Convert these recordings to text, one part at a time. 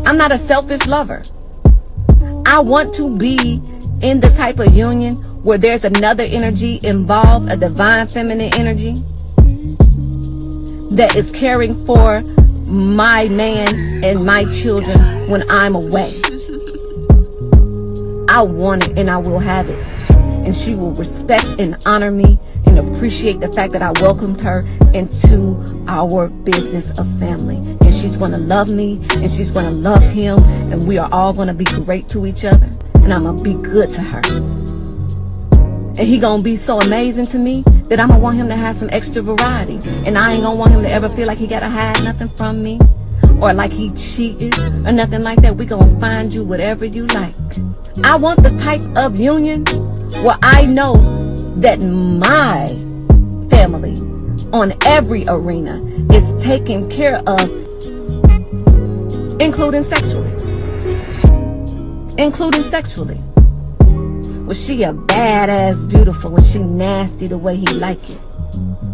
I'm not a selfish lover. I want to be in the type of union where there's another energy involved, a divine feminine energy that is caring for my man and my children when I'm away. I want it and I will have it. And she will respect and honor me and appreciate the fact that I welcomed her into our business of family. And she's going to love me and she's going to love him, and we are all going to be great to each other, and I'm going to be good to her. And he going to be so amazing to me that I'm going to want him to have some extra variety. And I ain't going to want him to ever feel like he got to hide nothing from me or like he cheated or nothing like that. We going to find you whatever you like. I want the type of union where I know that my family on every arena is taken care of, including sexually. Was she a badass beautiful and she nasty the way he like it?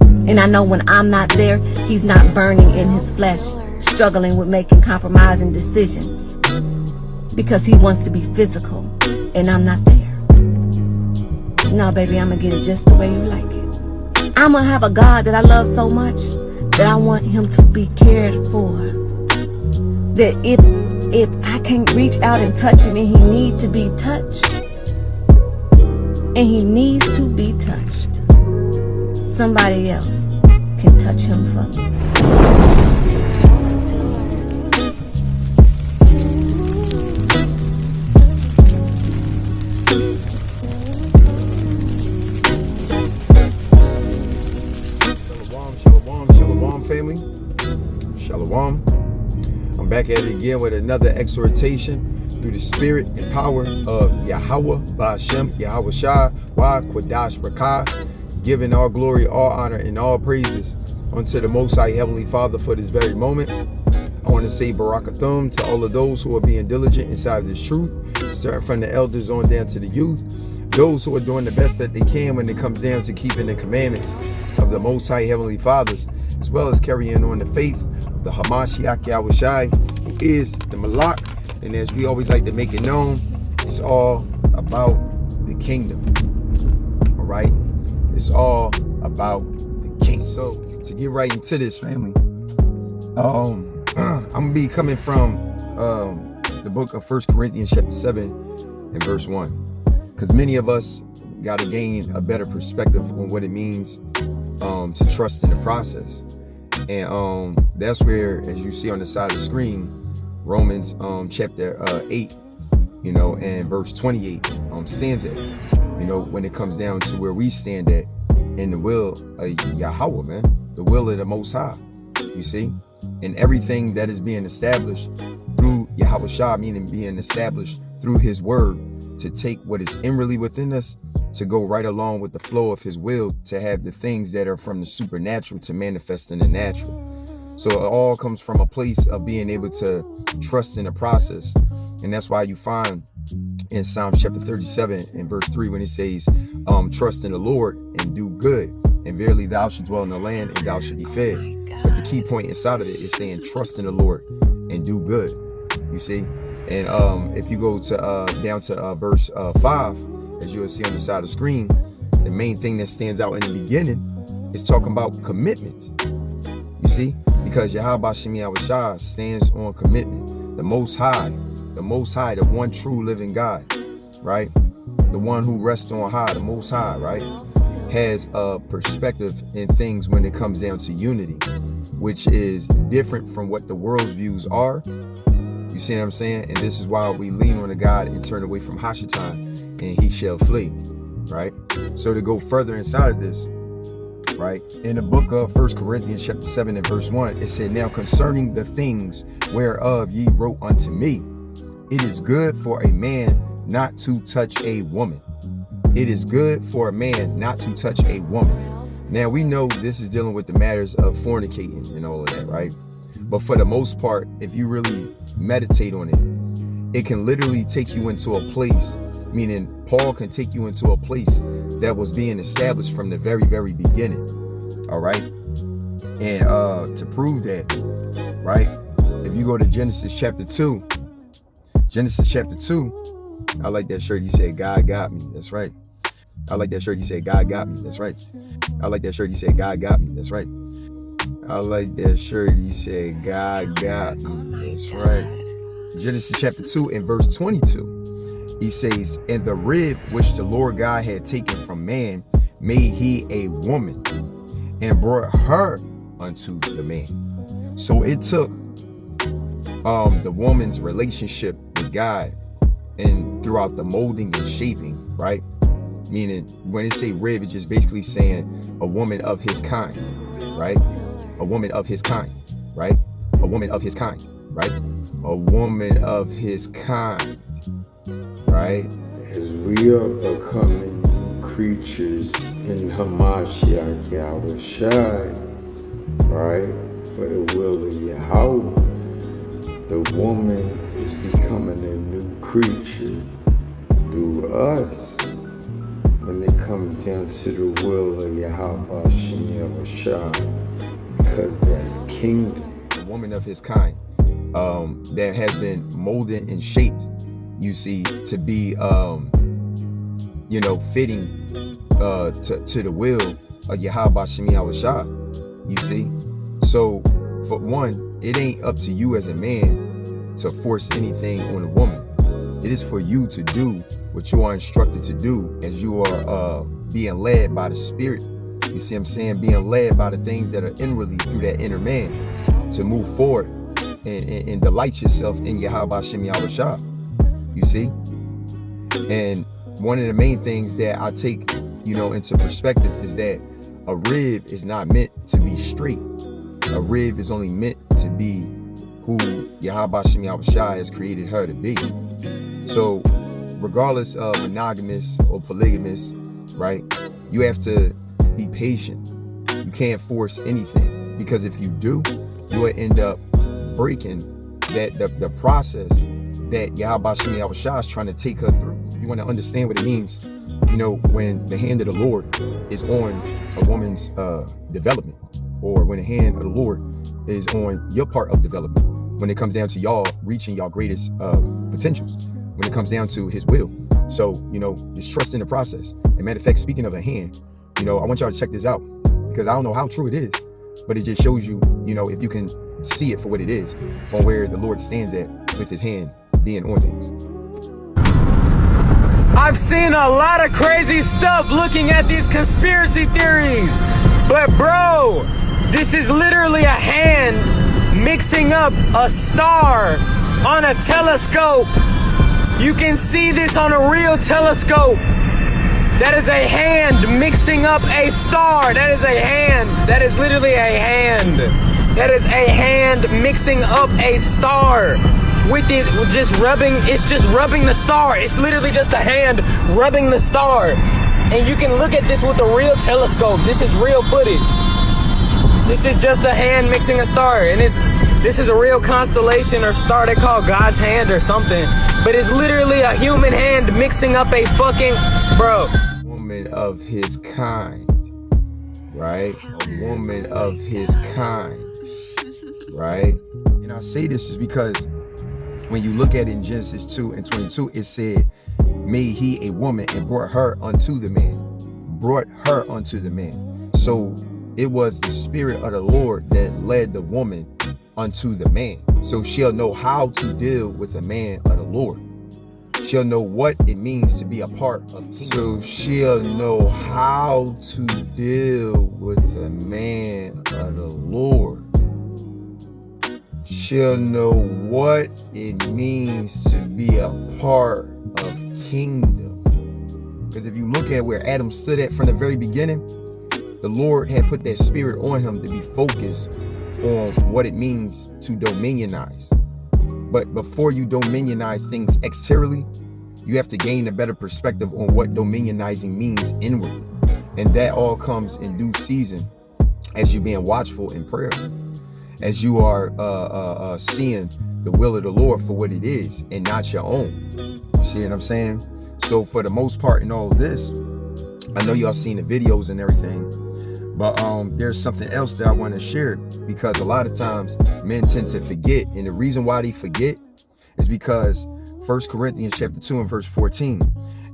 And I know when I'm not there, he's not burning in his flesh, struggling with making compromising decisions because he wants to be physical and I'm not there. No, baby, I'm gonna get it just the way you like it. I'm gonna have a God that I love so much that I want him to be cared for. That if I can't reach out and touch him and he needs to be touched, and he needs to be touched, somebody else can touch him for me. Shalom, family. Shalom. I'm back at it again with another exhortation through the spirit and power of Yahweh, Ba'ashem, Yahweh Shai, Wa Quadash Rakah, giving all glory, all honor, and all praises unto the Most High Heavenly Father for this very moment. I want to say Barakathum to all of those who are being diligent inside this truth, starting from the elders on down to the youth, those who are doing the best that they can when it comes down to keeping the commandments of the Most High Heavenly Fathers, as well as carrying on the faith of the Hamashiach Yahweh Shai, who is the Malak. And as we always like to make it known, it's all about the kingdom. All right? It's all about the king. So to get right into this, family, I'm gonna be coming from the book of 1 Corinthians chapter 7 and verse 1, because many of us got to gain a better perspective on what it means to trust in the process. And that's where, as you see on the side of the screen, Romans chapter 8, and verse 28 stands at, when it comes down to where we stand at in the will of Yahweh, man, the will of the Most High, you see, and everything that is being established through Yahweh Shai, meaning being established through his word, to take what is inwardly within us to go right along with the flow of his will, to have the things that are from the supernatural to manifest in the natural. So it all comes from a place of being able to trust in the process. And that's why you find in Psalms chapter 37 and verse 3, when it says, trust in the Lord and do good, and verily thou shalt dwell in the land and thou shalt be fed. But the key point inside of it is saying trust in the Lord and do good, you see. And if you go to down to verse 5, as you'll see on the side of the screen, the main thing that stands out in the beginning is talking about commitment. You see, because Yahweh Shem Yahweh Shai stands on commitment. The Most High, the one true living God, right? The one who rests on high, the Most High, right? Has a perspective in things when it comes down to unity, which is different from what the world's views are. You see what I'm saying? And this is why we lean on the God and turn away from Hashatan, and he shall flee, right? So to go further inside of this, right, in the book of 1 Corinthians chapter 7 and verse 1, it said, now concerning the things whereof ye wrote unto me, it is good for a man not to touch a woman. It is good for a man not to touch a woman. Now we know this is dealing with the matters of fornicating and all of that, right? But for the most part, if you really meditate on it, it can literally take you into a place, meaning Paul can take you into a place that was being established from the very, very beginning. All right. And to prove that, right, if you go to Genesis chapter 2 Genesis chapter 2. I like that shirt. He said, God got me. That's right. I like that shirt. He said, God got me. That's right. I like that shirt. He said, God got me. That's right. I like that shirt. He said, God got me. That's right. Genesis chapter 2 and verse 22. He says, and the rib which the Lord God had taken from man made he a woman and brought her unto the man. So it took the woman's relationship with God and throughout the molding and shaping, right? Meaning when it say rib, it's just basically saying a woman of his kind, right? A woman of his kind, right? A woman of his kind, right? A woman of his kind, right? As we are becoming new creatures in Hamashiach Yahushai, right? For the will of Yahweh, the woman is becoming a new creature through us. When it comes down to the will of Yahweh Shem Yahushai, because that's kingdom. A woman of his kind that has been molded and shaped, you see, to be, fitting to the will of Yahweh Shem Yahushai, you see. So, for one, it ain't up to you as a man to force anything on a woman. It is for you to do what you are instructed to do as you are being led by the Spirit. You see what I'm saying? Being led by the things that are inwardly through that inner man to move forward and delight yourself in Yahweh Shem Yahushua. You see? And one of the main things that I take, into perspective is that a rib is not meant to be straight. A rib is only meant to be who Yahweh Shem Yahushua has created her to be. So regardless of monogamous or polygamous, right, you have to be patient. You can't force anything, because if you do, you will end up breaking the process that Yahweh Shem Yahushua is trying to take her through. You want to understand what it means, when the hand of the Lord is on a woman's development, or when the hand of the Lord is on your part of development, when it comes down to y'all reaching y'all greatest potentials, when it comes down to his will. So, just trust in the process. And matter of fact, speaking of a hand, I want y'all to check this out, because I don't know how true it is, but it just shows you, if you can see it for what it is, on where the Lord stands at with his hand being on things. I've seen a lot of crazy stuff looking at these conspiracy theories, but bro, this is literally a hand mixing up a star on a telescope. You can see this on a real telescope. That is a hand mixing up a star. That is a hand. That is literally a hand. That is a hand mixing up a star. With it just rubbing, it's just rubbing the star. It's literally just a hand rubbing the star. And you can look at this with a real telescope. This is real footage. This is just a hand mixing a star. And this is a real constellation or star they call God's hand or something. But it's literally a human hand mixing up a fucking, bro. Woman of his kind, right? A woman of his kind, right? And I say this is because when you look at it in Genesis 2 and 22, it said, made he a woman and brought her unto the man. Brought her unto the man. So it was the Spirit of the Lord that led the woman unto the man. So she'll know how to deal with the man of the Lord. She'll know what it means to be a part of kingdom. So she'll know how to deal with the man of the Lord. She'll know what it means to be a part of kingdom. Because if you look at where Adam stood at from the very beginning, the Lord had put that spirit on him to be focused on what it means to dominionize. But before you dominionize things exteriorly, you have to gain a better perspective on what dominionizing means inwardly. And that all comes in due season as you're being watchful in prayer, as you are seeing the will of the Lord for what it is and not your own. You see what I'm saying? So for the most part in all of this, I know y'all seen the videos and everything, but there's something else that I want to share, because a lot of times men tend to forget, and the reason why they forget is because 1 Corinthians chapter 2 and verse 14,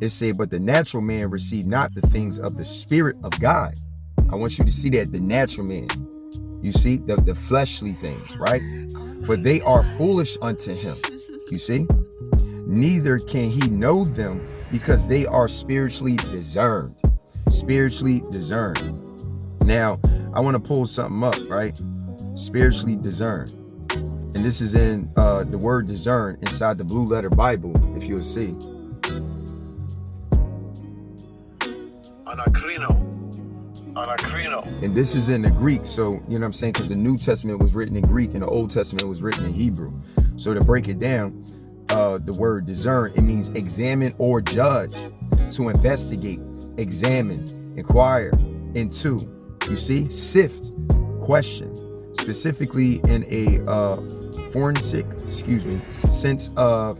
it said, but the natural man received not the things of the Spirit of God. I want you to see that, the natural man. You see, the fleshly things, right? For they are foolish unto him. You see? Neither can he know them because they are spiritually discerned. Spiritually discerned. Now, I want to pull something up, right? Spiritually discerned. And this is in the word discern inside the Blue Letter Bible, if you'll see. And this is in the Greek, so you know what I'm saying, because the New Testament was written in Greek and the Old Testament was written in Hebrew. So to break it down, the word discern, it means examine or judge, to investigate, examine, inquire into, you see, sift, question, specifically in a forensic, sense of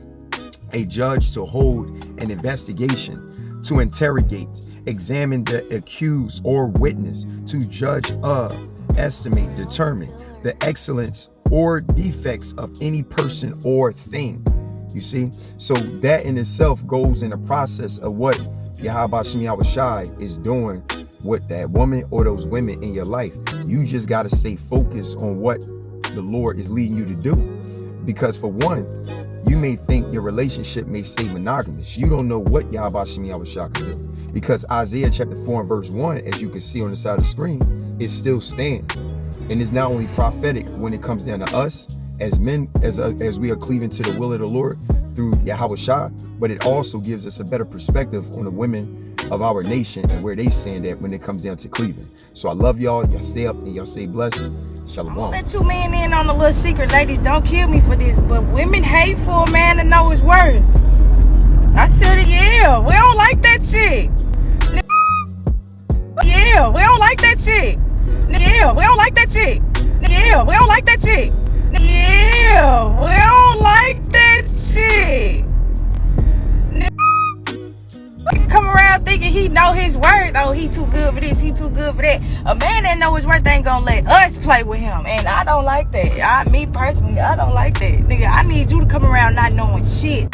a judge to hold an investigation, to interrogate, examine the accused or witness, to judge of, estimate, determine the excellence or defects of any person or thing. You see, so that in itself goes in the process of what Yahweh Shem Yahweh Shai is doing with that woman or those women in your life. You just got to stay focused on what the Lord is leading you to do. Because for one, you may think your relationship may stay monogamous. You don't know what Yahweh Shem Yahweh Shai can do. Because Isaiah chapter 4 and verse 1, as you can see on the side of the screen, it still stands. And it's not only prophetic when it comes down to us as men, as we are cleaving to the will of the Lord through Yahweh Shai, but it also gives us a better perspective on the women of our nation and where they stand at when it comes down to cleaving. So I love y'all. Y'all stay up and y'all stay blessed. Shalom. I'll let you men in on a little secret. Ladies, don't kill me for this, but women hate for a man to know his worth. I said it, yeah. We don't like that shit. Yeah, we don't like that shit. Yeah, we don't like that shit. Yeah, we don't like that shit. Yeah, we don't like that shit. Come around thinking he know his worth. Oh, he too good for this, he too good for that. A man that know his worth ain't gonna let us play with him. And I don't like that. Me personally, I don't like that. Nigga, I need you to come around not knowing shit.